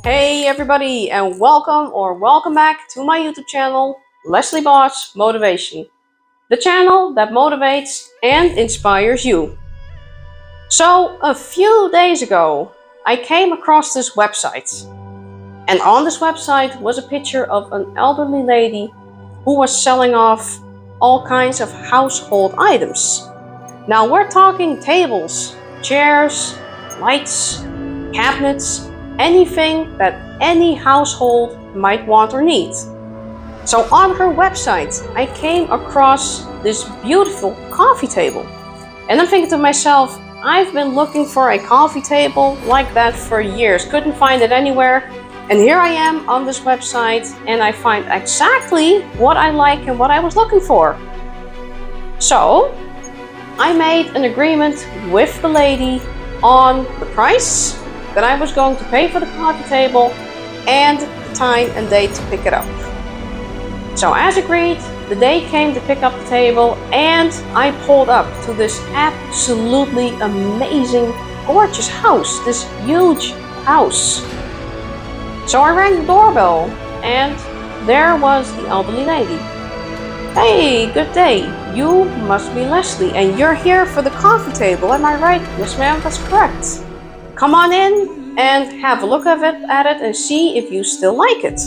Hey everybody, and welcome back to my YouTube channel, LesleyBos Motivation, the channel that motivates and inspires you. So a few days ago, I came across this website, and on this website was a picture of an elderly lady who was selling off all kinds of household items. Now we're talking tables, chairs, lights, cabinets, anything that any household might want or need. So on her website, I came across this beautiful coffee table. And I'm thinking to myself, I've been looking for a coffee table like that for years, couldn't find it anywhere. And here I am on this website, and I find exactly what I like and what I was looking for. So I made an agreement with the lady on the price that I was going to pay for the coffee table and the time and date to pick it up. So as agreed, the day came to pick up the table, and I pulled up to this absolutely amazing, gorgeous house, this huge house. So I rang the doorbell, and there was the elderly lady. Hey, good day. You must be Leslie, and you're here for the coffee table, am I right? Yes ma'am, that's correct. Come on in and have a look at it and see if you still like it.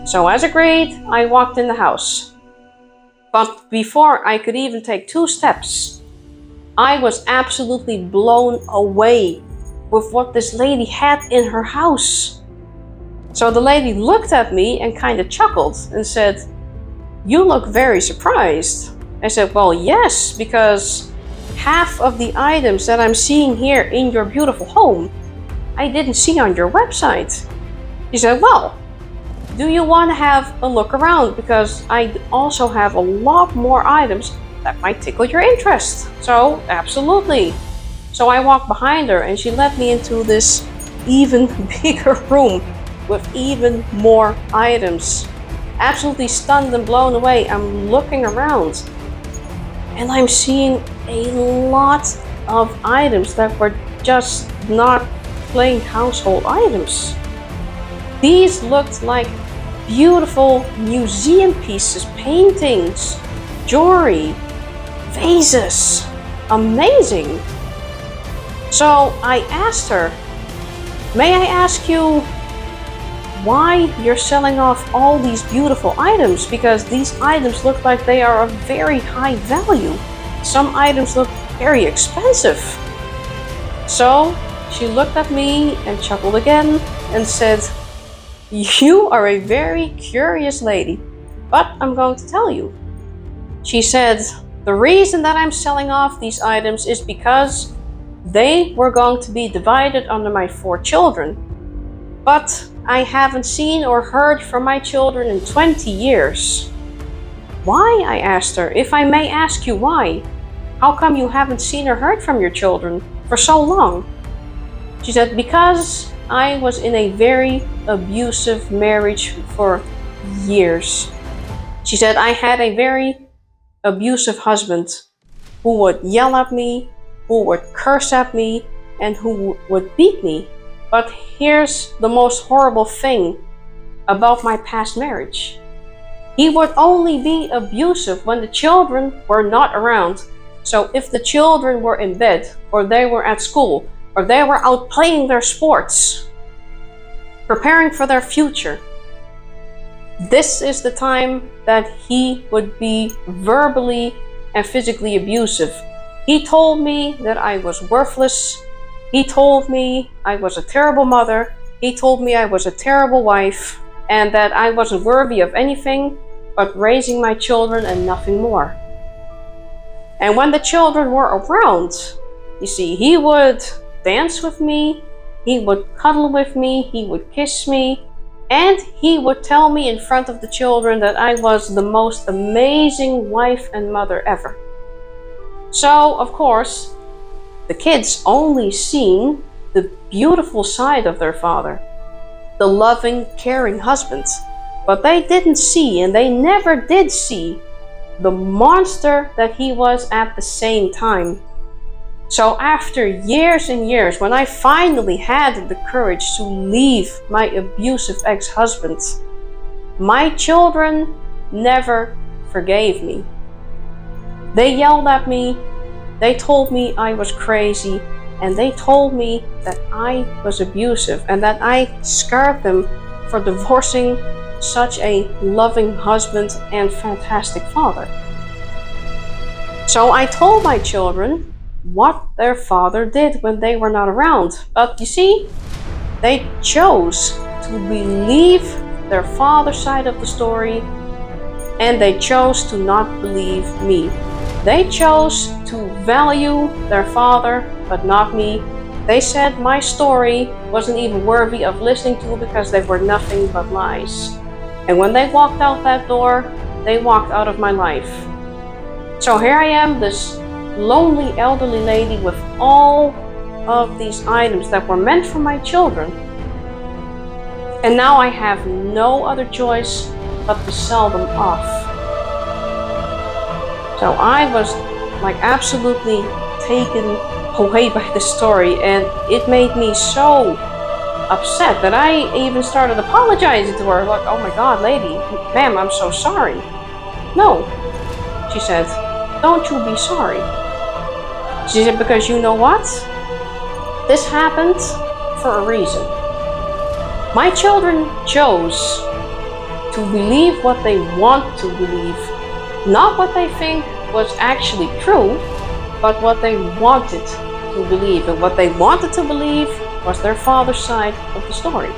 So as agreed, I walked in the house. But before I could even take 2 steps, I was absolutely blown away with what this lady had in her house. So the lady looked at me and kind of chuckled and said, "You look very surprised." I said, "Well, yes, because half of the items that I'm seeing here in your beautiful home, I didn't see on your website." She said, "Well, do you want to have a look around? Because I also have a lot more items that might tickle your interest." So, absolutely. So I walked behind her, and she led me into this even bigger room with even more items. Absolutely stunned and blown away, I'm looking around, and I'm seeing a lot of items that were just not plain household items. These looked like beautiful museum pieces, paintings, jewelry, vases. Amazing. So I asked her, "May I ask you why you're selling off all these beautiful items? Because these items look like they are of very high value. Some items look very expensive." So she looked at me and chuckled again and said, "You are a very curious lady, but I'm going to tell you." She said, "The reason that I'm selling off these items is because they were going to be divided under my 4 children. But I haven't seen or heard from my children in 20 years. "Why?" I asked her. "If I may ask you why, how come you haven't seen or heard from your children for so long?" She said, "Because I was in a very abusive marriage for years." She said, "I had a very abusive husband who would yell at me, who would curse at me, and who would beat me. But here's the most horrible thing about my past marriage. He would only be abusive when the children were not around. So if the children were in bed, or they were at school, or they were out playing their sports, preparing for their future, this is the time that he would be verbally and physically abusive. He told me that I was worthless. He told me I was a terrible mother. He told me I was a terrible wife, and that I wasn't worthy of anything but raising my children and nothing more. And when the children were around, you see, he would dance with me, he would cuddle with me, he would kiss me, and he would tell me in front of the children that I was the most amazing wife and mother ever." So, of course, the kids only seen the beautiful side of their father, the loving, caring husband. But they didn't see, and they never did see, the monster that he was at the same time. So after years and years, when I finally had the courage to leave my abusive ex-husband, my children never forgave me. They yelled at me, they told me I was crazy, and they told me that I was abusive and that I scarred them for divorcing such a loving husband and fantastic father. So I told my children what their father did when they were not around. But you see, they chose to believe their father's side of the story, and they chose to not believe me. They chose to value their father, but not me. They said my story wasn't even worthy of listening to because they were nothing but lies. And when they walked out that door, they walked out of my life. So here I am, this lonely elderly lady with all of these items that were meant for my children. And now I have no other choice but to sell them off. So I was like absolutely taken away by the story, and it made me so upset that I even started apologizing to her. Like, oh my God, lady, ma'am, I'm so sorry. No, she said, don't you be sorry. She said, because you know what? This happened for a reason. My children chose to believe what they want to believe, not what they think was actually true, but what they wanted to believe. And what they wanted to believe was their father's side of the story.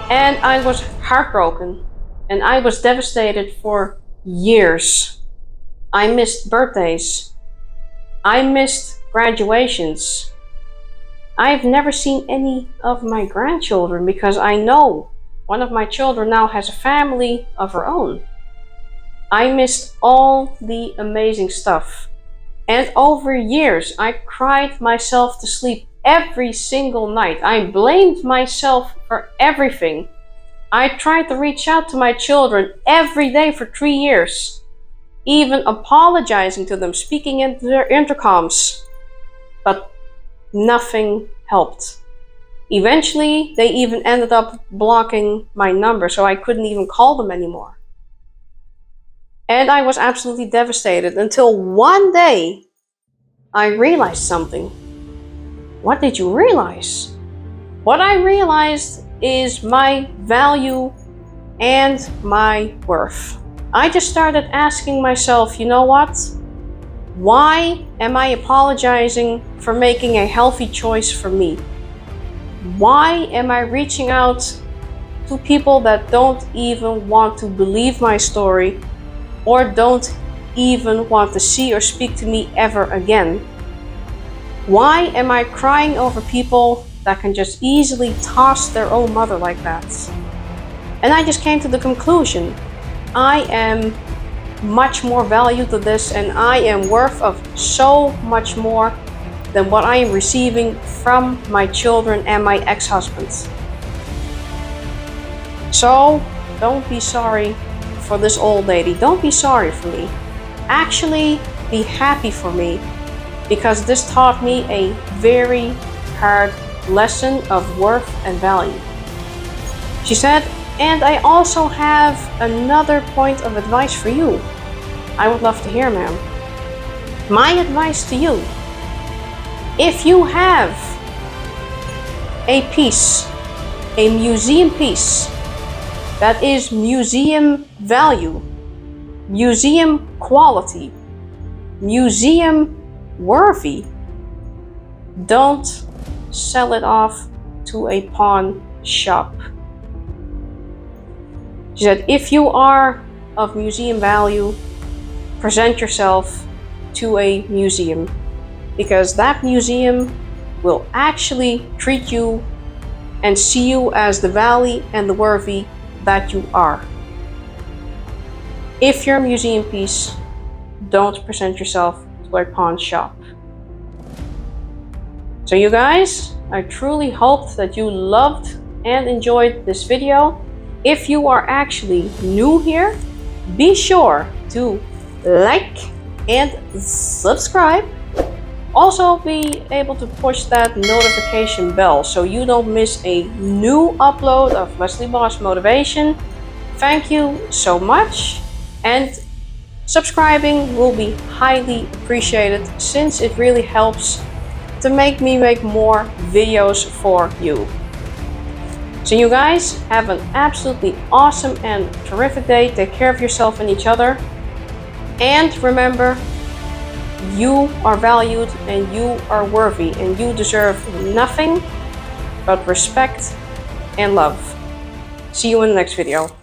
And I was heartbroken, and I was devastated for years. I missed birthdays. I missed graduations. I've never seen any of my grandchildren because I know one of my children now has a family of her own. I missed all the amazing stuff. And over years, I cried myself to sleep every single night. I blamed myself for everything. I tried to reach out to my children every day for 3 years, even apologizing to them, speaking into their intercoms. But nothing helped. Eventually, they even ended up blocking my number, so I couldn't even call them anymore. And I was absolutely devastated until one day I realized something. What did you realize? What I realized is my value and my worth. I just started asking myself, you know what? Why am I apologizing for making a healthy choice for me? Why am I reaching out to people that don't even want to believe my story or don't even want to see or speak to me ever again? Why am I crying over people that can just easily toss their own mother like that? And I just came to the conclusion, I am much more value to this, and I am worth of so much more than what I am receiving from my children and my ex-husbands. So don't be sorry for this old lady. Don't be sorry for me. Actually, be happy for me, because this taught me a very hard lesson of worth and value. She said, and I also have another point of advice for you. I would love to hear, ma'am. My advice to you, if you have a piece, a museum piece that is museum value, museum quality, museum worthy, don't sell it off to a pawn shop. She said, if you are of museum value, present yourself to a museum, because that museum will actually treat you and see you as the value and the worthy that you are. If you're a museum piece, don't present yourself to a pawn shop. So you guys, I truly hoped that you loved and enjoyed this video. If you are actually new here, be sure to like and subscribe. Also be able to push that notification bell so you don't miss a new upload of LesleyBos Motivation. Thank you so much, and subscribing will be highly appreciated since it really helps to make me make more videos for you. So you guys have an absolutely awesome and terrific day. Take care of yourself and each other. And remember, you are valued and you are worthy and you deserve nothing but respect and love. See you in the next video.